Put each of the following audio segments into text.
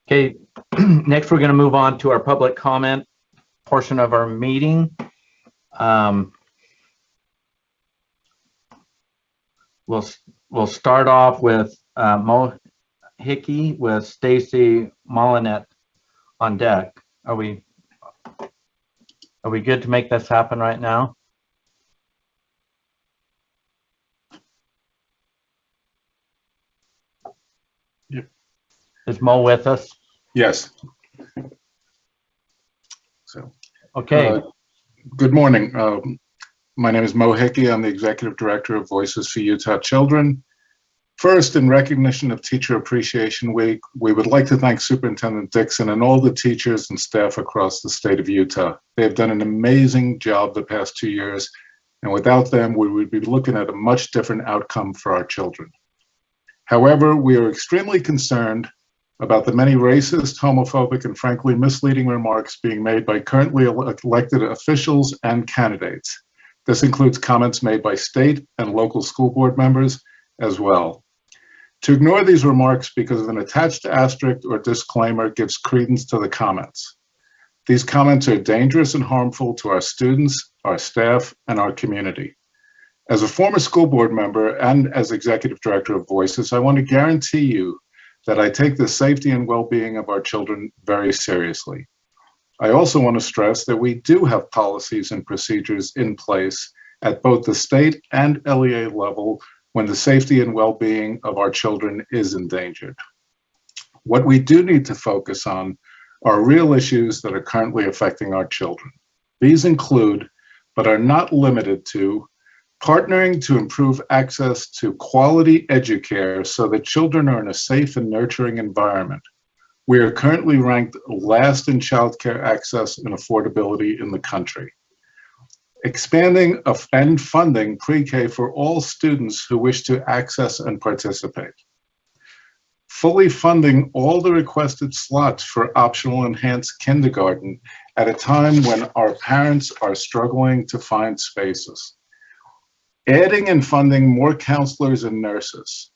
Okay, next we're going to move on to our public comment portion of our meeting. We'll start off with Mo Hickey with Stacy Molinet on deck. Are we good to make this happen right now? Yep. Is Mo with us? Yes. So, okay. Good morning. My name is Mo Hickey. I'm the Executive Director of Voices for Utah Children. First, in recognition of Teacher Appreciation Week, we would like to thank Superintendent Dixon and all the teachers and staff across the state of Utah. They have done an amazing job the past 2 years, and without them, we would be looking at a much different outcome for our children. However, we are extremely concerned about the many racist, homophobic, and frankly misleading remarks being made by currently elected officials and candidates. This includes comments made by state and local school board members as well. To ignore these remarks because of an attached asterisk or disclaimer gives credence to the comments. These comments are dangerous and harmful to our students, our staff, and our community. As a former school board member and as Executive Director of Voices, I want to guarantee you that I take the safety and well-being of our children very seriously. I also want to stress that we do have policies and procedures in place at both the state and LEA level when the safety and well-being of our children is endangered. What we do need to focus on are real issues that are currently affecting our children. These include, but are not limited to, partnering to improve access to quality educare so that children are in a safe and nurturing environment. We are currently ranked last in childcare access and affordability in the country. Expanding and funding pre-K for all students who wish to access and participate. Fully funding all the requested slots for optional enhanced kindergarten at a time when our parents are struggling to find spaces. Adding and funding more counselors and nurses.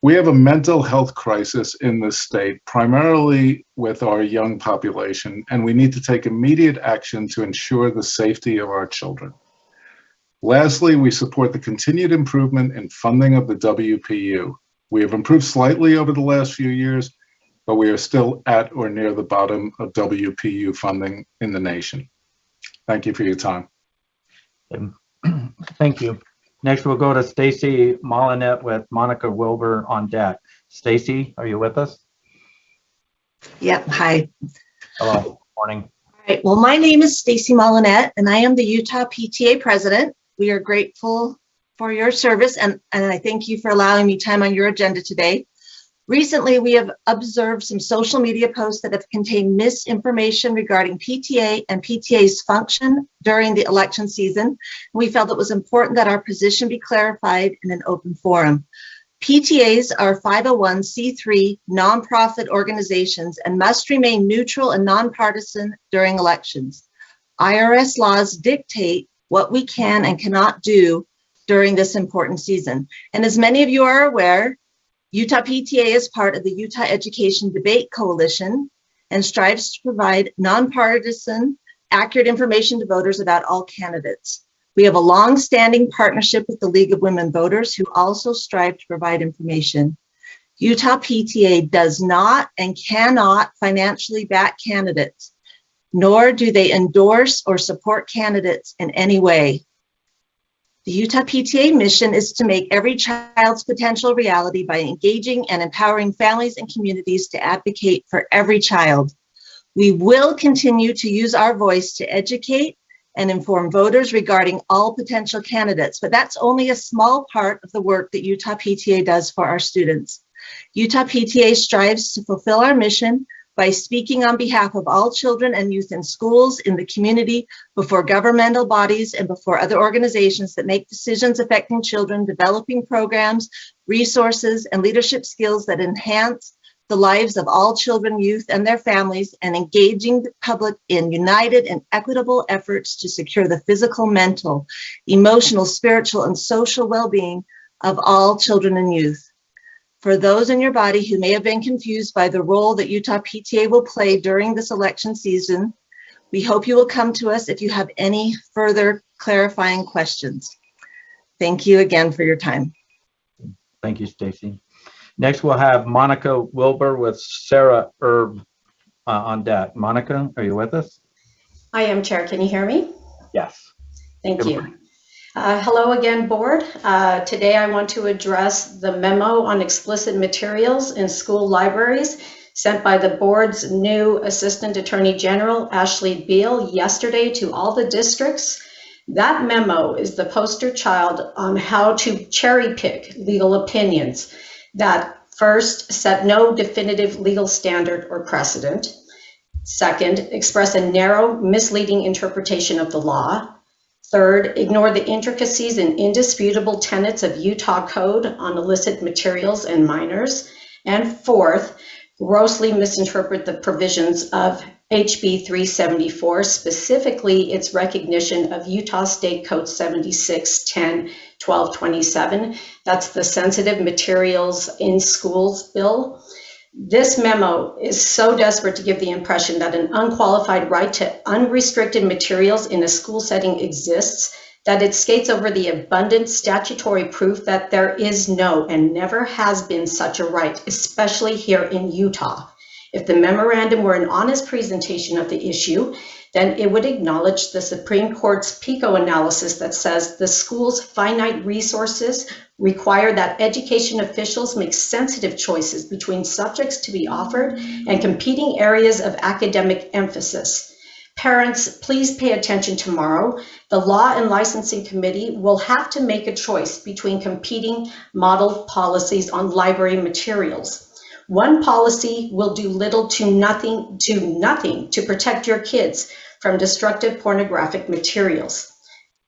We have a mental health crisis in this state, primarily with our young population, and we need to take immediate action to ensure the safety of our children. Lastly, we support the continued improvement in funding of the WPU. We have improved slightly over the last few years, but we are still at or near the bottom of WPU funding in the nation. Thank you for your time. Thank you. Next, we'll go to Stacy Molinet with Monica Wilbur on deck. Stacy, are you with us? Yep. Hi. Hello. Morning. All right. Well, my name is Stacy Molinet, and I am the Utah PTA president. We are grateful for your service, and I thank you for allowing me time on your agenda today. Recently, we have observed some social media posts that have contained misinformation regarding PTA and PTA's function during the election season. We felt it was important that our position be clarified in an open forum. PTAs are 501c3 nonprofit organizations and must remain neutral and nonpartisan during elections. IRS laws dictate what we can and cannot do during this important season. And as many of you are aware, Utah PTA is part of the Utah Education Debate Coalition and strives to provide nonpartisan, accurate information to voters about all candidates. We have a long-standing partnership with the League of Women Voters, who also strive to provide information. Utah PTA does not and cannot financially back candidates, nor do they endorse or support candidates in any way. The Utah PTA mission is to make every child's potential reality by engaging and empowering families and communities to advocate for every child. We will continue to use our voice to educate and inform voters regarding all potential candidates, but that's only a small part of the work that Utah PTA does for our students. Utah PTA strives to fulfill our mission by speaking on behalf of all children and youth in schools, in the community, before governmental bodies, and before other organizations that make decisions affecting children, developing programs, resources, and leadership skills that enhance the lives of all children, youth, and their families, and engaging the public in united and equitable efforts to secure the physical, mental, emotional, spiritual, and social well-being of all children and youth. For those in your body who may have been confused by the role that Utah PTA will play during this election season, we hope you will come to us if you have any further clarifying questions. Thank you again for your time. Thank you, Stacy. Next, we'll have Monica Wilbur with Sarah Erb on deck. Monica, are you with us? I am, Chair. Can you hear me? Yes. Thank Good you. morning. Hello again, Board. Today I want to address the memo on explicit materials in school libraries sent by the Board's new Assistant Attorney General, Ashley Beal, yesterday to all the districts. That memo is the poster child on how to cherry pick legal opinions that first set no definitive legal standard or precedent. Second, express a narrow, misleading interpretation of the law. Third, ignore the intricacies and indisputable tenets of Utah Code on illicit materials and minors. And fourth, grossly misinterpret the provisions of HB 374, specifically its recognition of Utah State Code 7610-1227. That's the Sensitive Materials in Schools Bill. This memo is so desperate to give the impression that an unqualified right to unrestricted materials in a school setting exists, that it skates over the abundant statutory proof that there is no and never has been such a right, especially here in Utah. If the memorandum were an honest presentation of the issue, then it would acknowledge the Supreme Court's PICO analysis that says the school's finite resources require that education officials make sensitive choices between subjects to be offered and competing areas of academic emphasis. Parents, please pay attention tomorrow. The Law and Licensing Committee will have to make a choice between competing model policies on library materials. One policy will do little to nothing to protect your kids from destructive pornographic materials.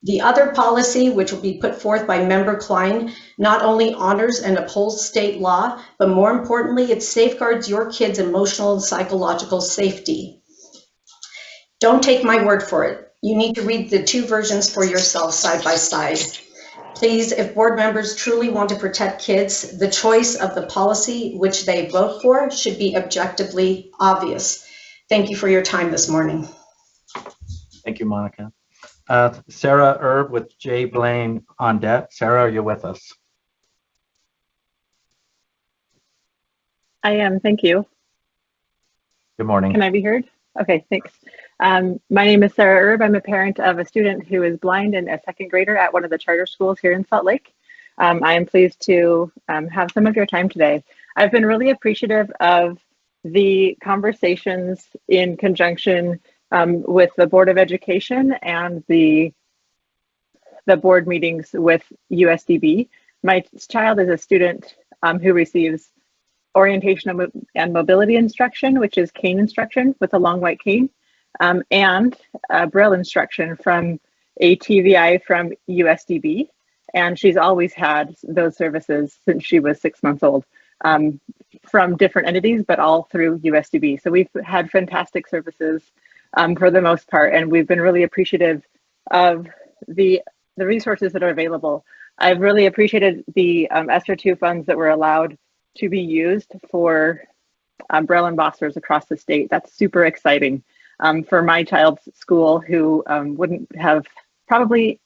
The other policy, which will be put forth by Member Klein, not only honors and upholds state law, but more importantly, it safeguards your kids' emotional and psychological safety. Don't take my word for it. You need to read the two versions for yourself side by side. Please, if board members truly want to protect kids, the choice of the policy which they vote for should be objectively obvious. Thank you for your time this morning. Thank you, Monica. Sarah Erb with Jay Blaine on deck. Sarah, are you with us? I am, thank you. Good morning. Can I be heard? Okay, thanks. My name is Sarah Erb. I'm a parent of a student who is blind and a second grader at one of the charter schools here in Salt Lake. I am pleased to have some of your time today. I've been really appreciative of the conversations in conjunction with the Board of Education and the board meetings with USDB. My child is a student who receives orientation and mobility instruction, which is cane instruction with a long white cane, and Braille instruction from a TVI from USDB. And she's always had those services since she was 6 months old, from different entities, but all through USDB. So we've had fantastic services for the most part, and we've been really appreciative of the resources that are available. I've really appreciated the ESSER II funds that were allowed to be used for Braille embossers across the state. That's super exciting for my child's school, who wouldn't have probably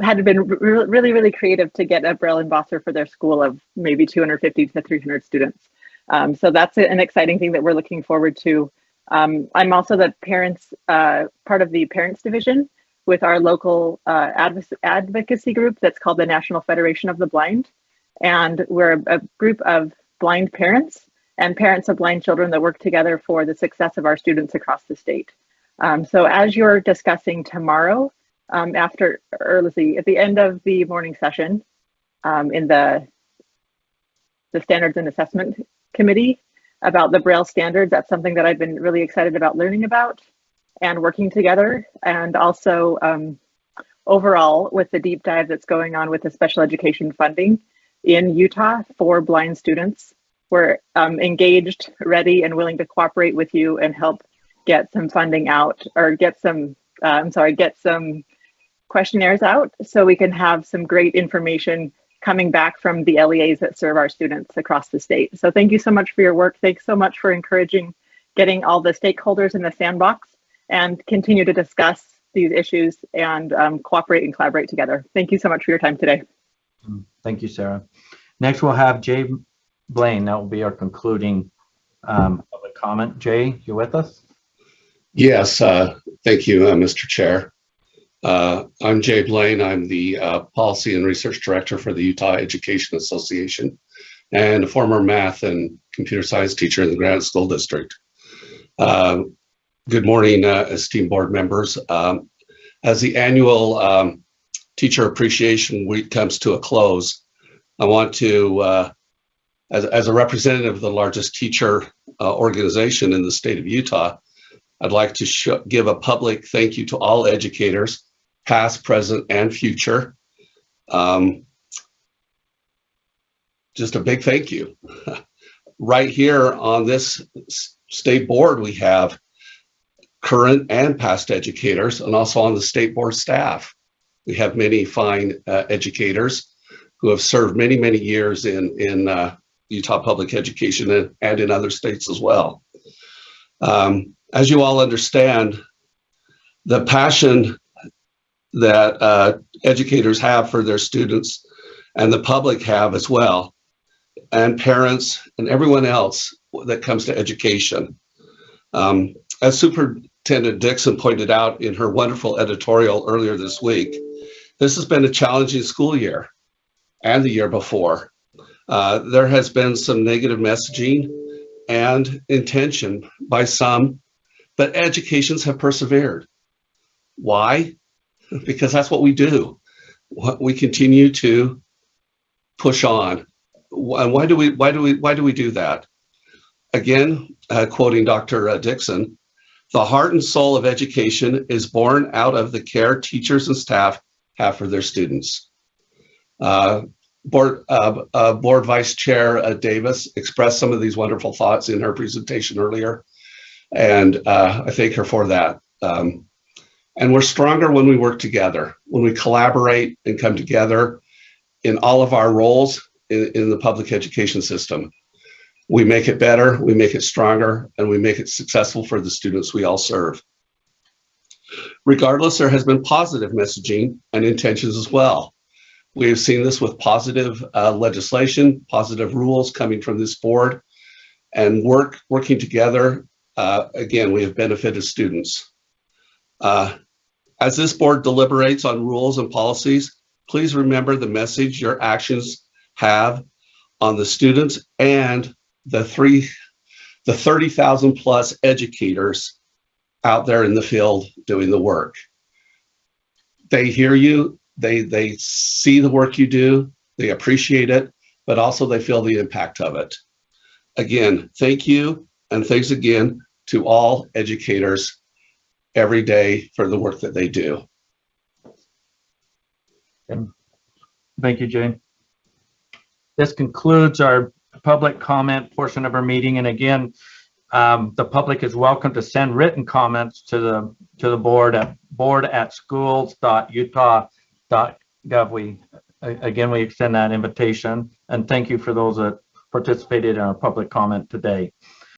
had been really, really creative to get a Braille embosser for their school of maybe 250 to 300 students. So that's an exciting thing that we're looking forward to. I'm also the parents, part of the parents division with our local advocacy group that's called the National Federation of the Blind. And we're a group of blind parents and parents of blind children that work together for the success of our students across the state. So as you're discussing tomorrow, at the end of the morning session, in the Standards and Assessment Committee about the Braille standards, that's something that I've been really excited about learning about and working together. And also overall with the deep dive that's going on with the special education funding in Utah for blind students. We're engaged, ready, and willing to cooperate with you and help get some funding out, or get some questionnaires out so we can have some great information coming back from the LEAs that serve our students across the state. So thank you so much for your work. Thanks so much for encouraging getting all the stakeholders in the sandbox and continue to discuss these issues and cooperate and collaborate together. Thank you so much for your time today. Thank you, Sarah. Next, we'll have Jay Blaine. That will be our concluding public comment. Jay, you with us? Yes, thank you, Mr. Chair. I'm Jay Blaine. I'm the Policy and Research Director for the Utah Education Association and a former math and computer science teacher in the Granite School District. Good morning, esteemed board members. As the annual Teacher Appreciation Week comes to a close, I want to, as a representative of the largest teacher organization in the state of Utah, I'd like to give a public thank you to all educators, past, present, and future. Just a big thank you. Right here on this state board, we have current and past educators, and also on the state board staff. We have many fine educators who have served many, many years in Utah public education and in other states as well. As you all understand, the passion that educators have for their students and the public have as well, and parents and everyone else that comes to education. As Superintendent Dixon pointed out in her wonderful editorial earlier this week, this has been a challenging school year and the year before. There has been some negative messaging and intention by some, but educations have persevered. Why? Because that's what we do. We continue to push on. And why do we do that? Again, quoting Dr. Dixon, the heart and soul of education is born out of the care teachers and staff have for their students. Board Vice Chair Davis expressed some of these wonderful thoughts in her presentation earlier, and I thank her for that. And we're stronger when we work together, when we collaborate and come together in all of our roles in the public education system. We make it better, we make it stronger, and we make it successful for the students we all serve. Regardless, there has been positive messaging and intentions as well. We have seen this with positive legislation, positive rules coming from this board, and working together. Again, we have benefited students. As this board deliberates on rules and policies, please remember the message your actions have on the students and the 30,000 plus educators out there in the field doing the work. They hear you, they see the work you do, they appreciate it, but also they feel the impact of it. Again, thank you, and thanks again to all educators every day for the work that they do. Thank you, Jay. This concludes our public comment portion of our meeting. And again, the public is welcome to send written comments to the board at board@schools.utah.gov. Again, we extend that invitation, and thank you for those that participated in our public comment today.